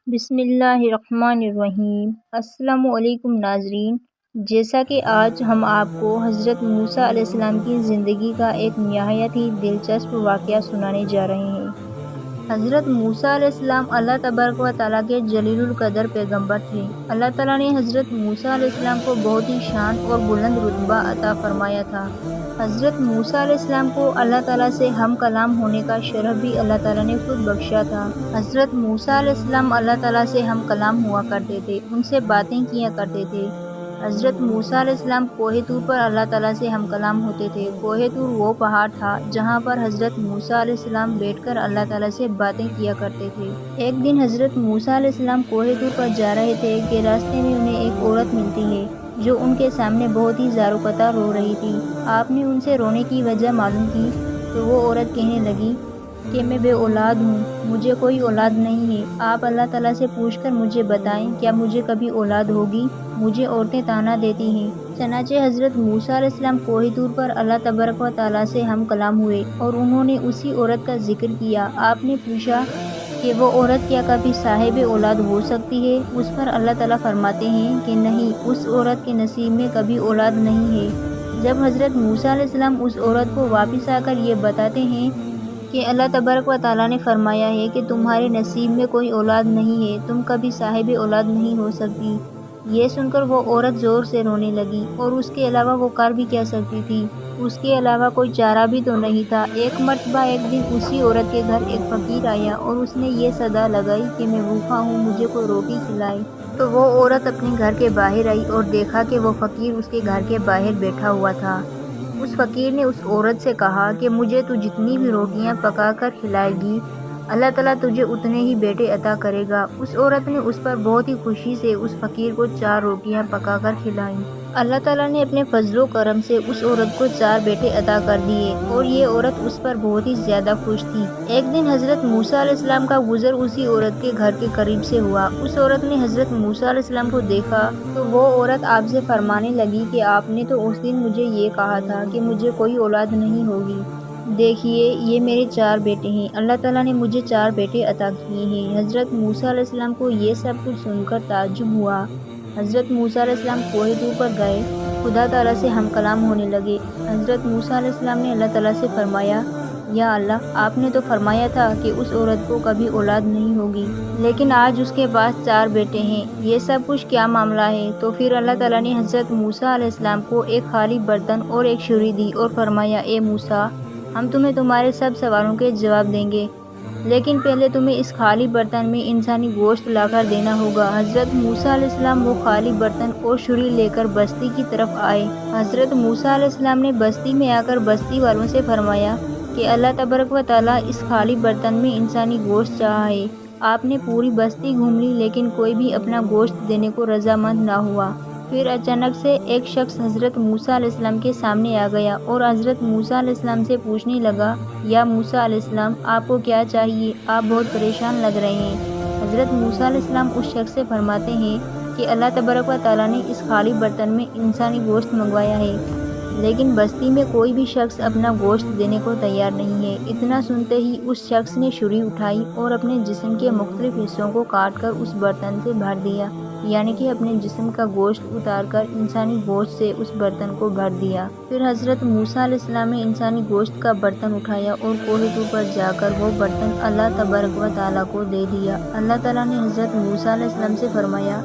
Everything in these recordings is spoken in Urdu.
بسم اللہ الرحمن الرحیم۔ السلام علیکم ناظرین، جیسا کہ آج ہم آپ کو حضرت موسیٰ علیہ السلام کی زندگی کا ایک نہایت ہی دلچسپ واقعہ سنانے جا رہے ہیں۔ حضرت موسیٰ علیہ السلام اللہ تبارک و تعالیٰ کے جلیل القدر پیغمبر تھے۔ اللہ تعالیٰ نے حضرت موسیٰ علیہ السلام کو بہت ہی شان اور بلند رتبہ عطا فرمایا تھا۔ حضرت موسیٰ علیہ السلام کو اللہ تعالیٰ سے ہم کلام ہونے کا شرف بھی اللہ تعالیٰ نے خود بخشا تھا۔ حضرت موسیٰ علیہ السلام اللہ تعالیٰ سے ہم کلام ہوا کرتے تھے، ان سے باتیں کیا کرتے تھے۔ حضرت موسیٰ علیہ السلام کوہ طور پر اللہ تعالیٰ سے ہم کلام ہوتے تھے۔ کوہ طور وہ پہاڑ تھا جہاں پر حضرت موسیٰ علیہ السلام بیٹھ کر اللہ تعالیٰ سے باتیں کیا کرتے تھے۔ ایک دن حضرت موسیٰ علیہ السلام کوہ طور پر جا رہے تھے کہ راستے میں انہیں ایک عورت ملتی ہے جو ان کے سامنے بہت ہی زار و قطع رو رہی تھی۔ آپ نے ان سے رونے کی وجہ معلوم کی تو وہ عورت کہنے لگی کہ میں بے اولاد ہوں، مجھے کوئی اولاد نہیں ہے۔ آپ اللہ تعالیٰ سے پوچھ کر مجھے بتائیں کیا مجھے کبھی اولاد ہوگی؟ مجھے عورتیں طعنہ دیتی ہیں۔ چنانچہ حضرت موسیٰ علیہ السلام کوہ طور پر اللہ تبارک و تعالیٰ سے ہم کلام ہوئے اور انہوں نے اسی عورت کا ذکر کیا۔ آپ نے پوچھا کہ وہ عورت کیا کبھی صاحب اولاد ہو سکتی ہے؟ اس پر اللہ تعالیٰ فرماتے ہیں کہ نہیں، اس عورت کے نصیب میں کبھی اولاد نہیں ہے۔ جب حضرت موسیٰ علیہ السلام اس عورت کو واپس آ کر یہ بتاتے ہیں کہ اللہ تبارک و تعالیٰ نے فرمایا ہے کہ تمہارے نصیب میں کوئی اولاد نہیں ہے، تم کبھی صاحب اولاد نہیں ہو سکتی، یہ سن کر وہ عورت زور سے رونے لگی۔ اور اس کے علاوہ وہ کر بھی کیا سکتی تھی؟ اس کے علاوہ کوئی چارہ بھی تو نہیں تھا۔ ایک مرتبہ ایک دن اسی عورت کے گھر ایک فقیر آیا اور اس نے یہ صدا لگائی کہ میں بھوکا ہوں، مجھے کوئی روٹی کھلائے۔ تو وہ عورت اپنے گھر کے باہر آئی اور دیکھا کہ وہ فقیر اس کے گھر کے باہر بیٹھا ہوا تھا۔ اس فقیر نے اس عورت سے کہا کہ مجھے تو جتنی بھی روٹیاں پکا کر کھلائے گی، اللہ تعالیٰ تجھے اتنے ہی بیٹے عطا کرے گا۔ اس عورت نے اس پر بہت ہی خوشی سے اس فقیر کو 4 روٹیاں پکا کر کھلائیں۔ اللہ تعالیٰ نے اپنے فضل و کرم سے اس عورت کو 4 بیٹے عطا کر دیے اور یہ عورت اس پر بہت ہی زیادہ خوش تھی۔ ایک دن حضرت موسیٰ علیہ السلام کا گزر اسی عورت کے گھر کے قریب سے ہوا۔ اس عورت نے حضرت موسیٰ علیہ السلام کو دیکھا تو وہ عورت آپ سے فرمانے لگی کہ آپ نے تو اس دن مجھے یہ کہا تھا کہ مجھے کوئی اولاد نہیں ہوگی، دیکھیے یہ میرے 4 بیٹے ہیں، اللہ تعالیٰ نے مجھے 4 بیٹے عطا کیے ہیں۔ حضرت موسیٰ علیہ السلام کو یہ سب کچھ سن کر تعجب ہوا۔ حضرت موسیٰ علیہ السلام کوہ طور پر گئے، خدا تعالیٰ سے ہم کلام ہونے لگے۔ حضرت موسیٰ علیہ السلام نے اللہ تعالیٰ سے فرمایا، یا اللہ، آپ نے تو فرمایا تھا کہ اس عورت کو کبھی اولاد نہیں ہوگی، لیکن آج اس کے پاس 4 بیٹے ہیں، یہ سب کچھ کیا معاملہ ہے؟ تو پھر اللہ تعالیٰ نے حضرت موسیٰ علیہ السلام کو ایک خالی برتن اور ایک چھری دی اور فرمایا، اے موسیٰ، ہم تمہیں تمہارے سب سوالوں کے جواب دیں گے، لیکن پہلے تمہیں اس خالی برتن میں انسانی گوشت لا کر دینا ہوگا۔ حضرت موسیٰ علیہ السلام وہ خالی برتن اور چھری لے کر بستی کی طرف آئے۔ حضرت موسیٰ علیہ السلام نے بستی میں آ کر بستی والوں سے فرمایا کہ اللہ تبارک و تعالیٰ اس خالی برتن میں انسانی گوشت چاہا ہے۔ آپ نے پوری بستی گھوم لی لیکن کوئی بھی اپنا گوشت دینے کو رضامند نہ ہوا۔ پھر اچانک سے ایک شخص حضرت موسیٰ علیہ السلام کے سامنے آ گیا اور حضرت موسیٰ علیہ السلام سے پوچھنے لگا، یا موسیٰ علیہ السلام، آپ کو کیا چاہیے؟ آپ بہت پریشان لگ رہے ہیں۔ حضرت موسیٰ علیہ السلام اس شخص سے فرماتے ہیں کہ اللہ تبارک و تعالیٰ نے اس خالی برتن میں انسانی گوشت منگوایا ہے، لیکن بستی میں کوئی بھی شخص اپنا گوشت دینے کو تیار نہیں ہے۔ اتنا سنتے ہی اس شخص نے چھری اٹھائی اور اپنے جسم کے مختلف حصوں کو کاٹ کر اس برتن سے بھر دیا، یعنی کہ اپنے جسم کا گوشت اتار کر انسانی گوشت سے اس برتن کو بھر دیا۔ پھر حضرت موسیٰ علیہ السلام نے انسانی گوشت کا برتن اٹھایا اور کوہ طور پر جا کر وہ برتن اللہ تبارک و تعالیٰ کو دے دیا۔ اللہ تعالیٰ نے حضرت موسیٰ علیہ السلام سے فرمایا،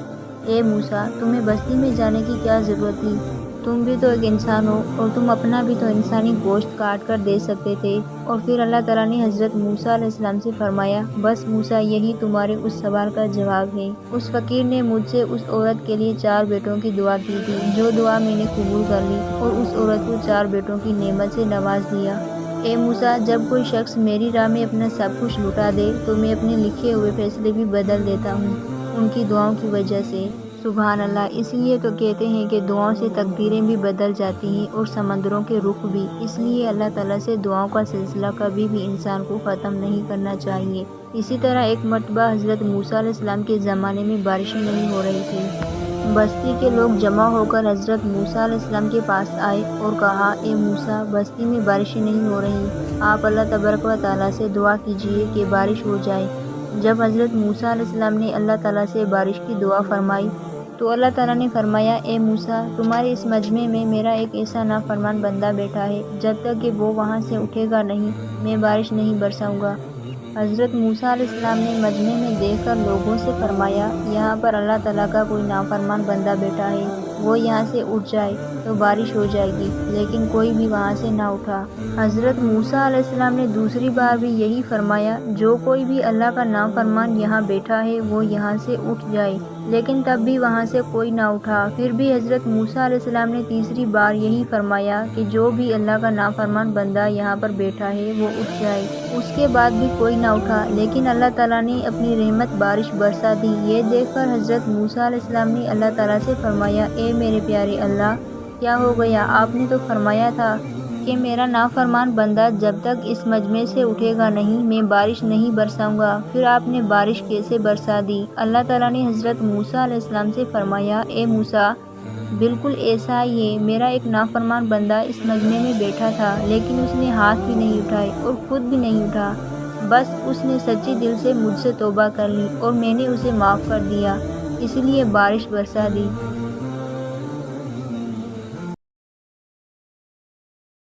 اے موسیٰ، تمہیں بستی میں جانے کی کیا ضرورت تھی؟ تم بھی تو ایک انسان ہو اور تم اپنا بھی تو انسانی گوشت کاٹ کر دے سکتے تھے۔ اور پھر اللہ تعالیٰ نے حضرت موسیٰ علیہ السلام سے فرمایا، بس موسیٰ، یہی تمہارے اس سوال کا جواب ہے۔ اس فقیر نے مجھ سے اس عورت کے لیے 4 بیٹوں کی دعا کی تھی، جو دعا میں نے قبول کر لی اور اس عورت کو 4 بیٹوں کی نعمت سے نواز دیا۔ اے موسیٰ، جب کوئی شخص میری راہ میں اپنا سب کچھ لٹا دے تو میں اپنے لکھے ہوئے فیصلے بھی بدل دیتا ہوں ان کی دعاؤں کی وجہ سے۔ سبحان اللہ! اس لیے تو کہتے ہیں کہ دعاؤں سے تقدیریں بھی بدل جاتی ہیں اور سمندروں کے رخ بھی۔ اس لیے اللہ تعالیٰ سے دعاؤں کا سلسلہ کبھی بھی انسان کو ختم نہیں کرنا چاہیے۔ اسی طرح ایک مرتبہ حضرت موسیٰ علیہ السلام کے زمانے میں بارشیں نہیں ہو رہی تھیں۔ بستی کے لوگ جمع ہو کر حضرت موسیٰ علیہ السلام کے پاس آئے اور کہا، اے موسیٰ، بستی میں بارشیں نہیں ہو رہی، آپ اللہ تبارک و تعالیٰ سے دعا کیجیے کہ بارش ہو جائے۔ جب حضرت موسیٰ علیہ السلام نے اللہ تعالیٰ سے بارش کی دعا فرمائی تو اللہ تعالیٰ نے فرمایا، اے موسیٰ، تمہارے اس مجمع میں میرا ایک ایسا نافرمان بندہ بیٹھا ہے، جب تک کہ وہ وہاں سے اٹھے گا نہیں میں بارش نہیں برساؤں گا۔ حضرت موسیٰ علیہ السلام نے مجمع میں دیکھ کر لوگوں سے فرمایا، یہاں پر اللہ تعالیٰ کا کوئی نافرمان بندہ بیٹھا ہے، وہ یہاں سے اٹھ جائے تو بارش ہو جائے گی، لیکن کوئی بھی وہاں سے نہ اٹھا۔ حضرت موسیٰ علیہ السلام نے دوسری بار بھی یہی فرمایا، جو کوئی بھی اللہ کا نافرمان یہاں بیٹھا ہے وہ یہاں سے اٹھ جائے، لیکن تب بھی وہاں سے کوئی نہ اٹھا۔ پھر بھی حضرت موسیٰ علیہ السلام نے تیسری بار یہی فرمایا کہ جو بھی اللہ کا نافرمان بندہ یہاں پر بیٹھا ہے وہ اٹھ جائے۔ اس کے بعد بھی کوئی نہ اٹھا، لیکن اللہ تعالیٰ نے اپنی رحمت بارش برسا دی۔ یہ دیکھ کر حضرت موسیٰ علیہ السلام نے اللہ تعالیٰ سے فرمایا، اے میرے پیارے اللہ، کیا ہو گیا؟ آپ نے تو فرمایا تھا کہ میرا نافرمان بندہ جب تک اس مجمع سے اٹھے گا نہیں میں بارش نہیں برساؤں گا، پھر آپ نے بارش کیسے برسا دی؟ اللہ تعالیٰ نے حضرت موسیٰ علیہ السلام سے فرمایا، اے موسیٰ، بالکل ایسا ہی ہے، میرا ایک نافرمان بندہ اس مجمع میں بیٹھا تھا، لیکن اس نے ہاتھ بھی نہیں اٹھائے اور خود بھی نہیں اٹھا، بس اس نے سچے دل سے مجھ سے توبہ کر لی اور میں نے اسے معاف کر دیا، اس لیے بارش برسا دی۔